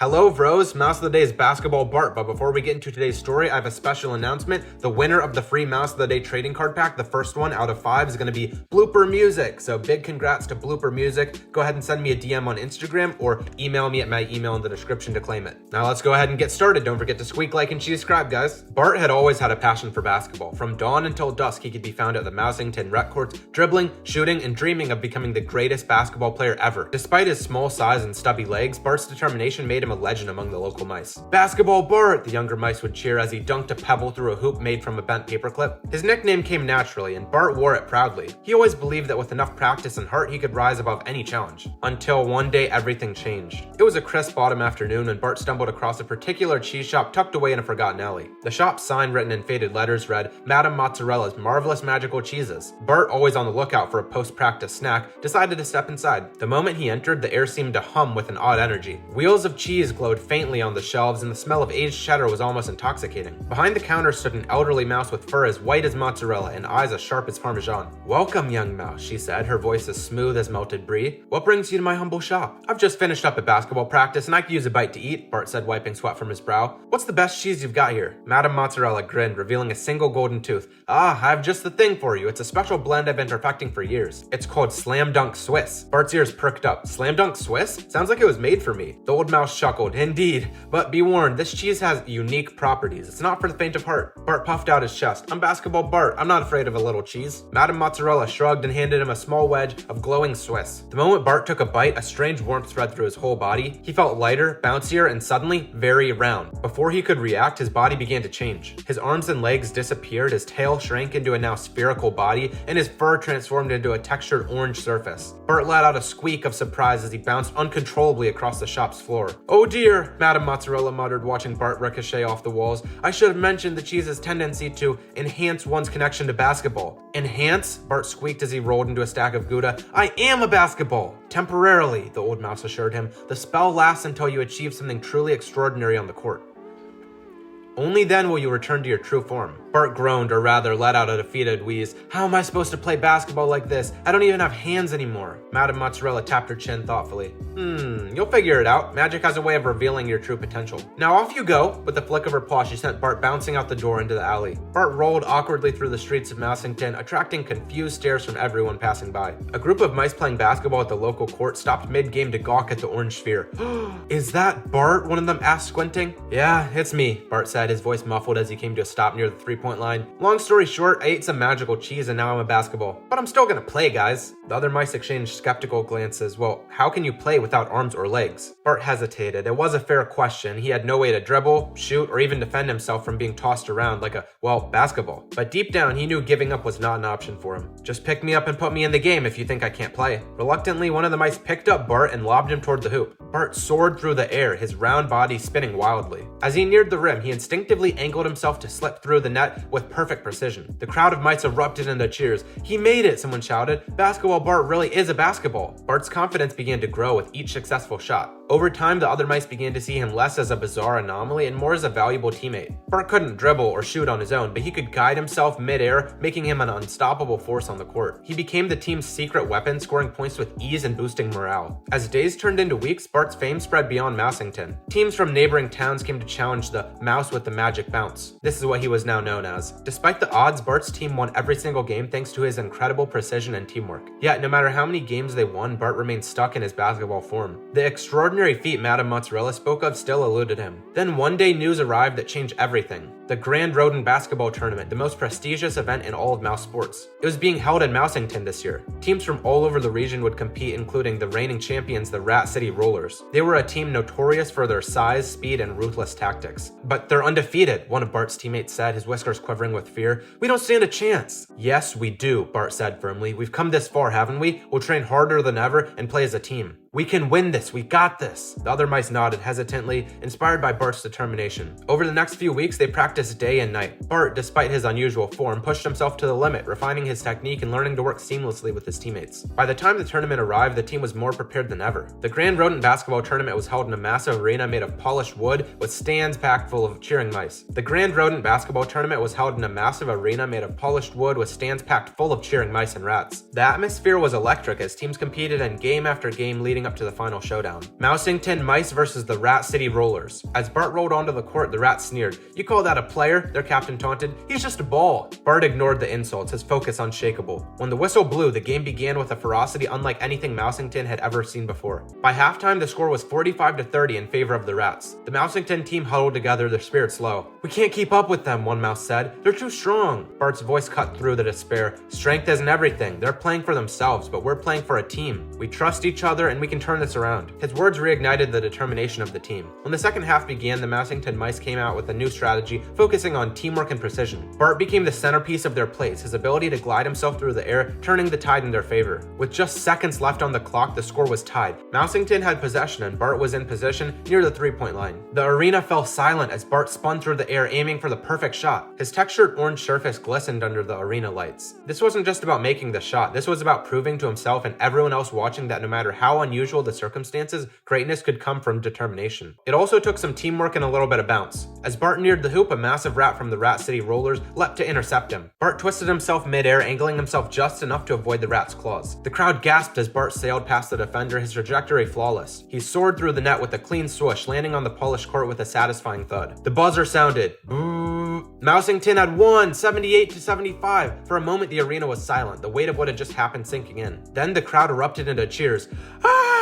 Hello, bros. Mouse of the Day is Basketball Bart, but before we get into today's story, I have a special announcement. The winner of the free Mouse of the Day trading card pack, the first one out of 5, is going to be Blooper Music. So big congrats to Blooper Music. Go ahead and send me a DM on Instagram or email me at my email in the description to claim it. Now let's go ahead and get started. Don't forget to squeak, like, and subscribe, guys. Bart had always had a passion for basketball. From dawn until dusk, he could be found at the Mousington rec courts, dribbling, shooting, and dreaming of becoming the greatest basketball player ever. Despite his small size and stubby legs, Bart's determination made him a legend among the local mice. Basketball Bart, the younger mice would cheer as he dunked a pebble through a hoop made from a bent paperclip. His nickname came naturally, and Bart wore it proudly. He always believed that with enough practice and heart, he could rise above any challenge. Until one day, everything changed. It was a crisp autumn afternoon when Bart stumbled across a particular cheese shop tucked away in a forgotten alley. The shop's sign, written in faded letters, read, "Madame Mozzarella's Marvelous Magical Cheeses." Bart, always on the lookout for a post-practice snack, decided to step inside. The moment he entered, the air seemed to hum with an odd energy. Wheels of cheese glowed faintly on the shelves, and the smell of aged cheddar was almost intoxicating. Behind the counter stood an elderly mouse with fur as white as mozzarella and eyes as sharp as Parmesan. "Welcome, young mouse," she said, her voice as smooth as melted brie. "What brings you to my humble shop?" "I've just finished up a basketball practice and I could use a bite to eat," Bart said, wiping sweat from his brow. "What's the best cheese you've got here?" Madame Mozzarella grinned, revealing a single golden tooth. "Ah, I have just the thing for you. It's a special blend I've been perfecting for years. It's called Slam Dunk Swiss." Bart's ears perked up. "Slam Dunk Swiss? Sounds like it was made for me." The old mouse chuckled. "Indeed, but be warned, this cheese has unique properties. It's not for the faint of heart." Bart puffed out his chest. "I'm Basketball Bart. I'm not afraid of a little cheese." Madame Mozzarella shrugged and handed him a small wedge of glowing Swiss. The moment Bart took a bite, a strange warmth spread through his whole body. He felt lighter, bouncier, and suddenly very round. Before he could react, his body began to change. His arms and legs disappeared, his tail shrank into a now spherical body, and his fur transformed into a textured orange surface. Bart let out a squeak of surprise as he bounced uncontrollably across the shop's floor. "Oh dear," Madame Mozzarella muttered, watching Bart ricochet off the walls. "I should have mentioned the cheese's tendency to enhance one's connection to basketball." "Enhance?" Bart squeaked as he rolled into a stack of Gouda. "I am a basketball!" "Temporarily," the old mouse assured him. "The spell lasts until you achieve something truly extraordinary on the court. Only then will you return to your true form." Bart groaned, or rather let out a defeated wheeze. "How am I supposed to play basketball like this? I don't even have hands anymore." Madame Mozzarella tapped her chin thoughtfully. You'll figure it out. Magic has a way of revealing your true potential. Now off you go." With a flick of her paw, she sent Bart bouncing out the door into the alley. Bart rolled awkwardly through the streets of Mousington, attracting confused stares from everyone passing by. A group of mice playing basketball at the local court stopped mid-game to gawk at the orange sphere. "Is that Bart?" one of them asked, squinting. "Yeah, it's me," Bart said, his voice muffled as he came to a stop near the three-point line. "Long story short, I ate some magical cheese and now I'm a basketball. But I'm still gonna play, guys." The other mice exchanged skeptical glances. "Well, how can you play without arms or legs?" Bart hesitated. It was a fair question. He had no way to dribble, shoot, or even defend himself from being tossed around like a, basketball. But deep down, he knew giving up was not an option for him. "Just pick me up and put me in the game if you think I can't play." Reluctantly, one of the mice picked up Bart and lobbed him toward the hoop. Bart soared through the air, his round body spinning wildly. As he neared the rim, he instinctively angled himself to slip through the net with perfect precision. The crowd of mice erupted into cheers. "He made it!" someone shouted. "Basketball Bart really is a basketball." Bart's confidence began to grow with each successful shot. Over time, the other mice began to see him less as a bizarre anomaly and more as a valuable teammate. Bart couldn't dribble or shoot on his own, but he could guide himself mid-air, making him an unstoppable force on the court. He became the team's secret weapon, scoring points with ease and boosting morale. As days turned into weeks, Bart's fame spread beyond Mousington. Teams from neighboring towns came to challenge the mouse with the magic bounce. This is what he was now known as. Despite the odds, Bart's team won every single game thanks to his incredible precision and teamwork. Yet, no matter how many games they won, Bart remained stuck in his basketball form. The extraordinary feat Madame Mozzarella spoke of still eluded him. Then one day news arrived that changed everything. The Grand Rodent Basketball Tournament, the most prestigious event in all of mouse sports. It was being held in Mousington this year. Teams from all over the region would compete, including the reigning champions, the Rat City Rollers. They were a team notorious for their size, speed, and ruthless tactics. "But they're undefeated," one of Bart's teammates said, his whiskers quivering with fear. "We don't stand a chance." "Yes, we do," Bart said firmly. "We've come this far, haven't we? We'll train harder than ever and play as a team. We can win this. We got this." The other mice nodded hesitantly, inspired by Bart's determination. Over the next few weeks, they practiced day and night. Bart, despite his unusual form, pushed himself to the limit, refining his technique and learning to work seamlessly with his teammates. By the time the tournament arrived, the team was more prepared than ever. The Grand Rodent Basketball Tournament was held in a massive arena made of polished wood with stands packed full of cheering mice. The Grand Rodent Basketball Tournament was held in a massive arena made of polished wood with stands packed full of cheering mice and rats. The atmosphere was electric as teams competed in game after game, leading leading up to the final showdown. Mousington Mice versus the Rat City Rollers. As Bart rolled onto the court, the Rats sneered. "You call that a player?" their captain taunted. "He's just a ball." Bart ignored the insults, his focus unshakable. When the whistle blew, the game began with a ferocity unlike anything Mousington had ever seen before. By halftime, the score was 45-30 in favor of the Rats. The Mousington team huddled together, their spirits low. "We can't keep up with them," one mouse said. "They're too strong." Bart's voice cut through the despair. "Strength isn't everything. They're playing for themselves, but we're playing for a team. We trust each other and we can turn this around." His words reignited the determination of the team. When the second half began, the Mousington Mice came out with a new strategy, focusing on teamwork and precision. Bart became the centerpiece of their plays, his ability to glide himself through the air, turning the tide in their favor. With just seconds left on the clock, the score was tied. Mousington had possession and Bart was in position near the three-point line. The arena fell silent as Bart spun through the air, aiming for the perfect shot. His textured orange surface glistened under the arena lights. This wasn't just about making the shot, this was about proving to himself and everyone else watching that no matter how unusual the circumstances, greatness could come from determination. It also took some teamwork and a little bit of bounce. As Bart neared the hoop, a massive rat from the Rat City Rollers leapt to intercept him. Bart twisted himself mid-air, angling himself just enough to avoid the rat's claws. The crowd gasped as Bart sailed past the defender, his trajectory flawless. He soared through the net with a clean swoosh, landing on the polished court with a satisfying thud. The buzzer sounded. Boo! Mousington had won, 78-75. For a moment, the arena was silent, the weight of what had just happened sinking in. Then the crowd erupted into cheers. Ah!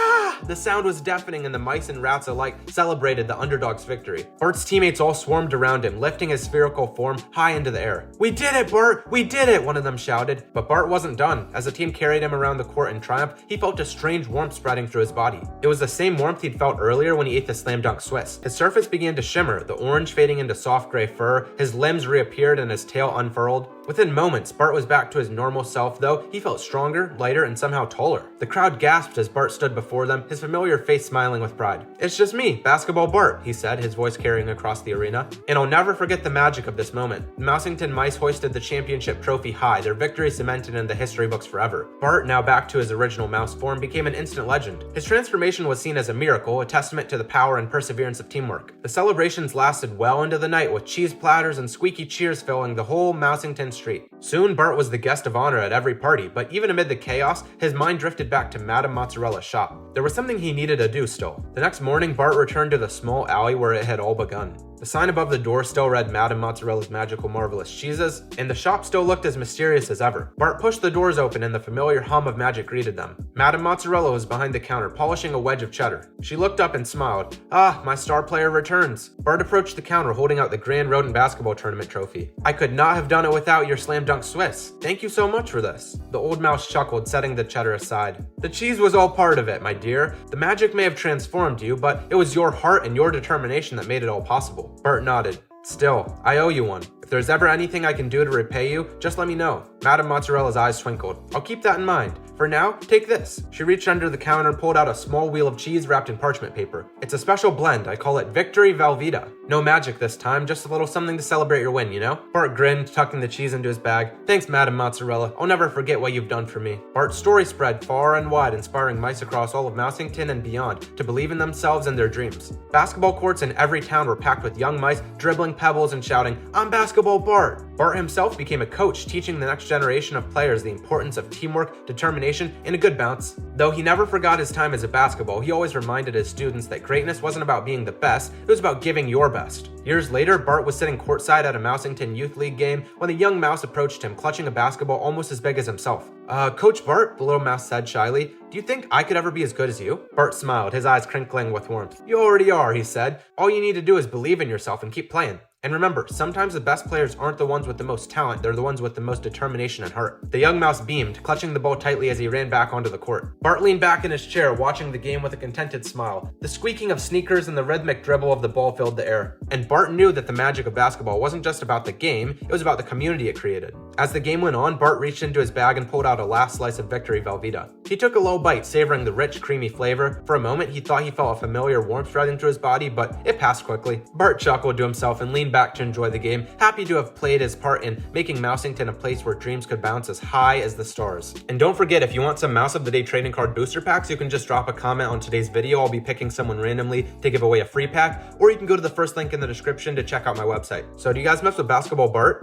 The sound was deafening and the mice and rats alike celebrated the underdog's victory. Bart's teammates all swarmed around him, lifting his spherical form high into the air. "We did it, Bart! We did it!" one of them shouted. But Bart wasn't done. As the team carried him around the court in triumph, he felt a strange warmth spreading through his body. It was the same warmth he'd felt earlier when he ate the slam dunk Swiss. His surface began to shimmer, the orange fading into soft gray fur, his limbs reappeared and his tail unfurled. Within moments, Bart was back to his normal self, though he felt stronger, lighter, and somehow taller. The crowd gasped as Bart stood before them, his familiar face smiling with pride. "It's just me, Basketball Bart," he said, his voice carrying across the arena. "And I'll never forget the magic of this moment." The Mousington Mice hoisted the championship trophy high, their victory cemented in the history books forever. Bart, now back to his original mouse form, became an instant legend. His transformation was seen as a miracle, a testament to the power and perseverance of teamwork. The celebrations lasted well into the night, with cheese platters and squeaky cheers filling the whole Mousington street. Soon, Bart was the guest of honor at every party, but even amid the chaos, his mind drifted back to Madame Mozzarella's shop. There was something he needed to do still. The next morning, Bart returned to the small alley where it had all begun. The sign above the door still read Madame Mozzarella's Magical Marvelous Cheeses, and the shop still looked as mysterious as ever. Bart pushed the doors open and the familiar hum of magic greeted them. Madame Mozzarella was behind the counter, polishing a wedge of cheddar. She looked up and smiled. "Ah, my star player returns." Bart approached the counter, holding out the Grand Rodent Basketball Tournament trophy. "I could not have done it without your slam dunk Swiss. Thank you so much for this." The old mouse chuckled, setting the cheddar aside. "The cheese was all part of it, my dear. The magic may have transformed you, but it was your heart and your determination that made it all possible." Bart nodded. "Still, I owe you one. If there's ever anything I can do to repay you, just let me know." Madame Mozzarella's eyes twinkled. "I'll keep that in mind. For now, take this." She reached under the counter and pulled out a small wheel of cheese wrapped in parchment paper. "It's a special blend. I call it Victory Velveeta. No magic this time, just a little something to celebrate your win, you know?" Bart grinned, tucking the cheese into his bag. "Thanks, Madame Mozzarella. I'll never forget what you've done for me." Bart's story spread far and wide, inspiring mice across all of Mousington and beyond to believe in themselves and their dreams. Basketball courts in every town were packed with young mice dribbling pebbles and shouting, "I'm Basketball Bart." Bart himself became a coach, teaching the next generation of players the importance of teamwork, determination, and a good bounce. Though he never forgot his time as a basketball, he always reminded his students that greatness wasn't about being the best, it was about giving your best. Years later, Bart was sitting courtside at a Mousington Youth League game when a young mouse approached him, clutching a basketball almost as big as himself. Coach Bart," the little mouse said shyly, "do you think I could ever be as good as you?" Bart smiled, his eyes crinkling with warmth. "You already are," he said. "All you need to do is believe in yourself and keep playing. And remember, sometimes the best players aren't the ones with the most talent, they're the ones with the most determination and heart." The young mouse beamed, clutching the ball tightly as he ran back onto the court. Bart leaned back in his chair, watching the game with a contented smile. The squeaking of sneakers and the rhythmic dribble of the ball filled the air. And Bart knew that the magic of basketball wasn't just about the game, it was about the community it created. As the game went on, Bart reached into his bag and pulled out a last slice of Victory Velveeta. He took a low bite, savoring the rich, creamy flavor. For a moment, he thought he felt a familiar warmth spreading through his body, but it passed quickly. Bart chuckled to himself and leaned back to enjoy the game, happy to have played his part in making Mousington a place where dreams could bounce as high as the stars. And don't forget, if you want some Mouse of the Day trading card booster packs, you can just drop a comment on today's video. I'll be picking someone randomly to give away a free pack, or you can go to the first link in the description to check out my website. So do you guys mess with Basketball Bart?